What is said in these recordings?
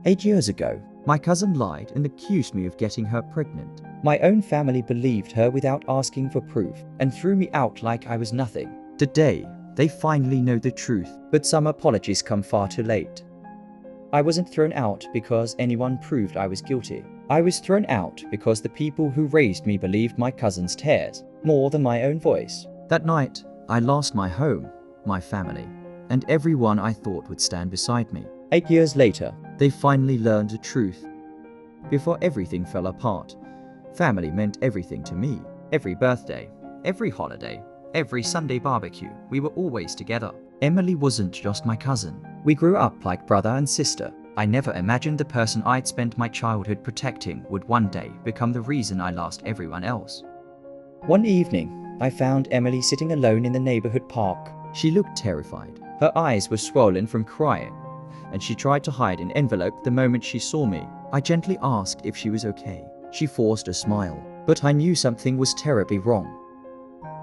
8 years ago, my cousin lied and accused me of getting her pregnant. My own family believed her without asking for proof and threw me out like I was nothing. Today, they finally know the truth, but some apologies come far too late. I wasn't thrown out because anyone proved I was guilty. I was thrown out because the people who raised me believed my cousin's tears more than my own voice. That night, I lost my home, my family, and everyone I thought would stand beside me. 8 years later, they finally learned the truth. Before everything fell apart, family meant everything to me. Every birthday, every holiday, every Sunday barbecue, we were always together. Emily wasn't just my cousin. We grew up like brother and sister. I never imagined the person I'd spent my childhood protecting would one day become the reason I lost everyone else. One evening, I found Emily sitting alone in the neighborhood park. She looked terrified. Her eyes were swollen from crying, and she tried to hide an envelope the moment she saw me. I gently asked if she was okay. She forced a smile, but I knew something was terribly wrong.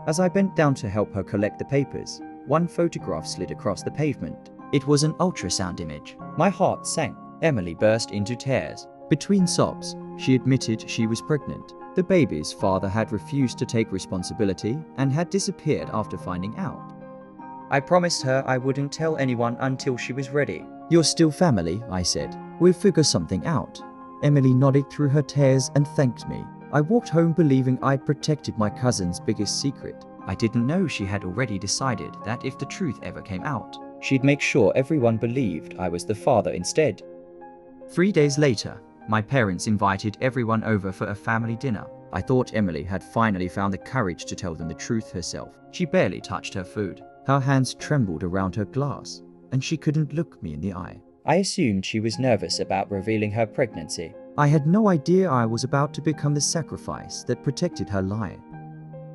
As I bent down to help her collect the papers, one photograph slid across the pavement. It was an ultrasound image. My heart sank. Emily burst into tears. Between sobs, she admitted she was pregnant. The baby's father had refused to take responsibility and had disappeared after finding out. I promised her I wouldn't tell anyone until she was ready. "You're still family," I said. "We'll figure something out." Emily nodded through her tears and thanked me. I walked home believing I'd protected my cousin's biggest secret. I didn't know she had already decided that if the truth ever came out, she'd make sure everyone believed I was the father instead. 3 days later, my parents invited everyone over for a family dinner. I thought Emily had finally found the courage to tell them the truth herself. She barely touched her food. Her hands trembled around her glass, and she couldn't look me in the eye. I assumed she was nervous about revealing her pregnancy. I had no idea I was about to become the sacrifice that protected her lie.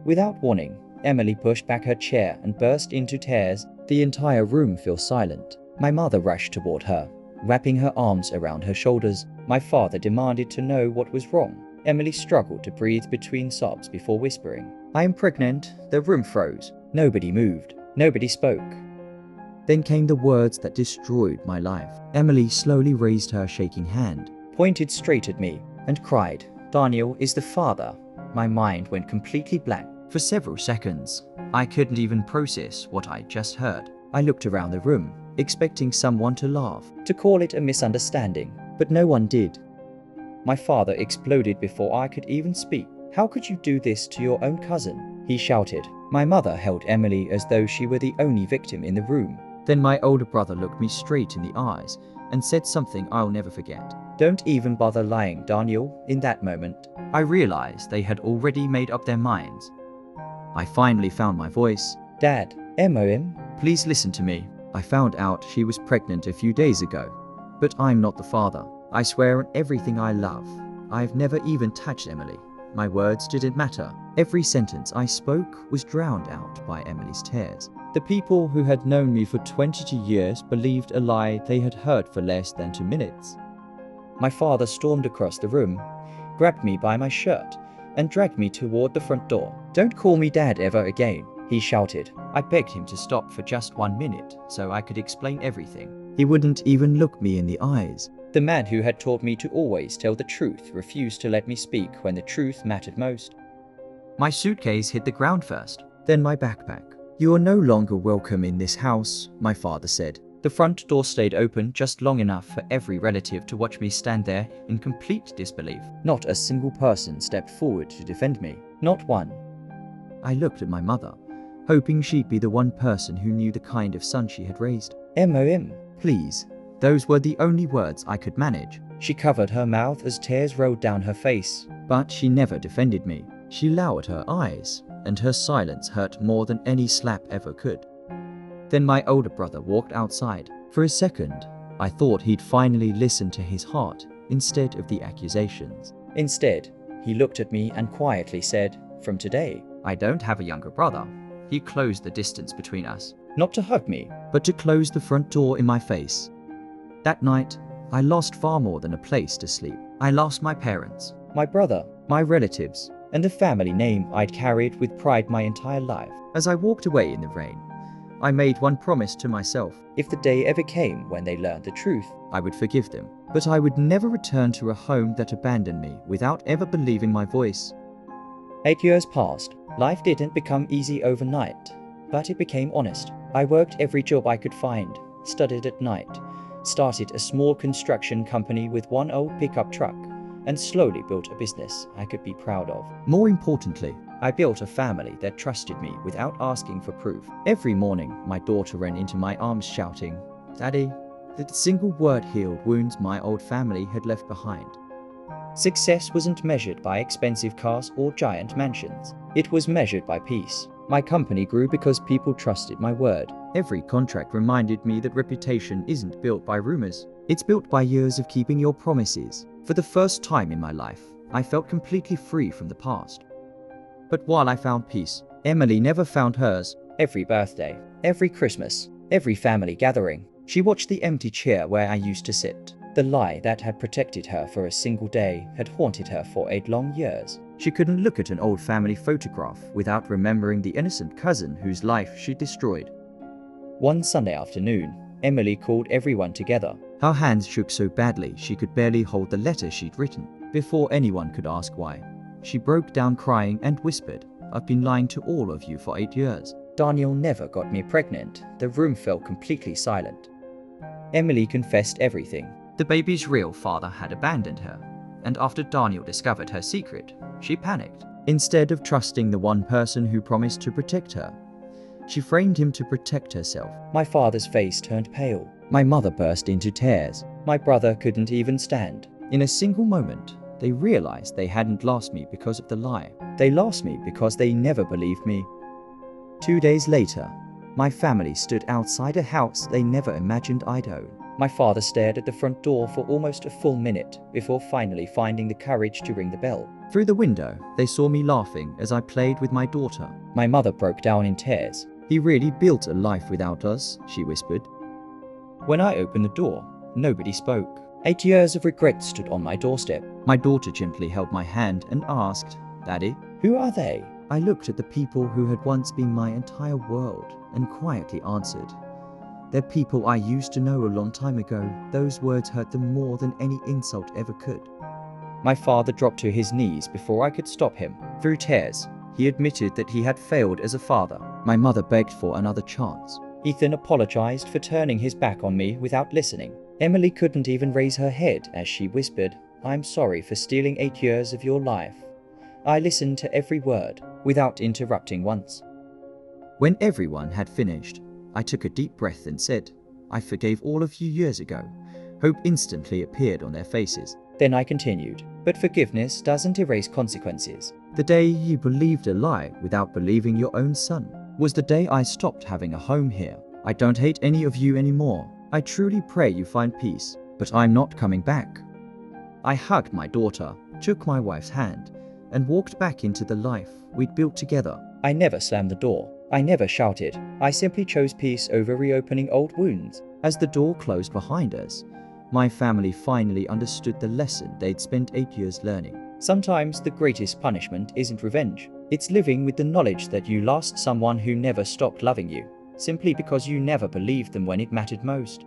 Without warning, Emily pushed back her chair and burst into tears. The entire room fell silent. My mother rushed toward her, wrapping her arms around her shoulders. My father demanded to know what was wrong. Emily struggled to breathe between sobs before whispering, "I am pregnant." The room froze. Nobody moved. Nobody spoke. Then came the words that destroyed my life. Emily slowly raised her shaking hand, pointed straight at me, and cried, "Daniel is the father." My mind went completely blank. For several seconds, I couldn't even process what I'd just heard. I looked around the room, expecting someone to laugh, to call it a misunderstanding, but no one did. My father exploded before I could even speak. "How could you do this to your own cousin?" he shouted. My mother held Emily as though she were the only victim in the room. Then my older brother looked me straight in the eyes and said something I'll never forget. "Don't even bother lying, Daniel." In that moment, I realized they had already made up their minds. I finally found my voice. "Dad, Mom, please listen to me. I found out she was pregnant a few days ago, but I'm not the father. I swear on everything I love, I've never even touched Emily." My words didn't matter. Every sentence I spoke was drowned out by Emily's tears. The people who had known me for 22 years believed a lie they had heard for less than 2 minutes. My father stormed across the room, grabbed me by my shirt, and dragged me toward the front door. "Don't call me Dad ever again," he shouted. I begged him to stop for just 1 minute so I could explain everything. He wouldn't even look me in the eyes. The man who had taught me to always tell the truth refused to let me speak when the truth mattered most. My suitcase hit the ground first, then my backpack. "You are no longer welcome in this house," my father said. The front door stayed open just long enough for every relative to watch me stand there in complete disbelief. Not a single person stepped forward to defend me. Not one. I looked at my mother, hoping she'd be the one person who knew the kind of son she had raised. "Mom, please." Those were the only words I could manage. She covered her mouth as tears rolled down her face, but she never defended me. She lowered her eyes, and her silence hurt more than any slap ever could. Then my older brother walked outside. For a second, I thought he'd finally listen to his heart instead of the accusations. Instead, he looked at me and quietly said, "From today, I don't have a younger brother." He closed the distance between us, not to hug me, but to close the front door in my face. That night, I lost far more than a place to sleep. I lost my parents, my brother, my relatives, and the family name I'd carried with pride my entire life. As I walked away in the rain, I made one promise to myself. If the day ever came when they learned the truth, I would forgive them. but I would never return to a home that abandoned me without ever believing my voice. 8 years passed. Life didn't become easy overnight, but it became honest. I worked every job I could find, studied at night, started a small construction company with one old pickup truck, and slowly built a business I could be proud of. More importantly, I built a family that trusted me without asking for proof. Every morning, my daughter ran into my arms shouting, "Daddy," the single word healed wounds my old family had left behind. Success wasn't measured by expensive cars or giant mansions. It was measured by peace. My company grew because people trusted my word. Every contract reminded me that reputation isn't built by rumors. It's built by years of keeping your promises. For the first time in my life, I felt completely free from the past. But while I found peace, Emily never found hers. Every birthday, every Christmas, every family gathering, she watched the empty chair where I used to sit. The lie that had protected her for a single day had haunted her for 8 long years. She couldn't look at an old family photograph without remembering the innocent cousin whose life she destroyed. One Sunday afternoon, Emily called everyone together. Her hands shook so badly she could barely hold the letter she'd written. Before anyone could ask why, she broke down crying and whispered, "I've been lying to all of you for 8 years. Daniel never got me pregnant." The room fell completely silent. Emily confessed everything. The baby's real father had abandoned her, and after Daniel discovered her secret, she panicked. Instead of trusting the one person who promised to protect her, she framed him to protect herself. My father's face turned pale. My mother burst into tears. My brother couldn't even stand. In a single moment, they realized they hadn't lost me because of the lie. They lost me because they never believed me. 2 days later, my family stood outside a house they never imagined I'd own. My father stared at the front door for almost a full minute before finally finding the courage to ring the bell. Through the window, they saw me laughing as I played with my daughter. My mother broke down in tears. "He really built a life without us," she whispered. When I opened the door, nobody spoke. 8 years of regret stood on my doorstep. My daughter gently held my hand and asked, "Daddy, who are they?" I looked at the people who had once been my entire world and quietly answered, "They're people I used to know a long time ago." Those words hurt them more than any insult ever could. My father dropped to his knees before I could stop him. Through tears, he admitted that he had failed as a father. My mother begged for another chance. Ethan apologized for turning his back on me without listening. Emily couldn't even raise her head as she whispered, "I'm sorry for stealing 8 years of your life." I listened to every word, without interrupting once. When everyone had finished, I took a deep breath and said, "I forgave all of you years ago." Hope instantly appeared on their faces. Then I continued, "But forgiveness doesn't erase consequences. The day you believed a lie without believing your own son was the day I stopped having a home here. I don't hate any of you anymore. I truly pray you find peace, but I'm not coming back." I hugged my daughter, took my wife's hand, and walked back into the life we'd built together. I never slammed the door. I never shouted. I simply chose peace over reopening old wounds. As the door closed behind us, my family finally understood the lesson they'd spent 8 years learning. Sometimes the greatest punishment isn't revenge. It's living with the knowledge that you lost someone who never stopped loving you, simply because you never believed them when it mattered most.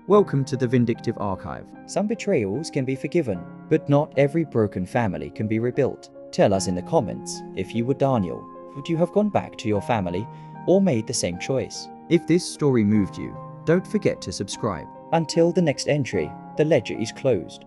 Welcome to the Vindictive Archive. Some betrayals can be forgiven, but not every broken family can be rebuilt. Tell us in the comments, if you were Daniel, would you have gone back to your family or made the same choice? If this story moved you, don't forget to subscribe. Until the next entry, the ledger is closed.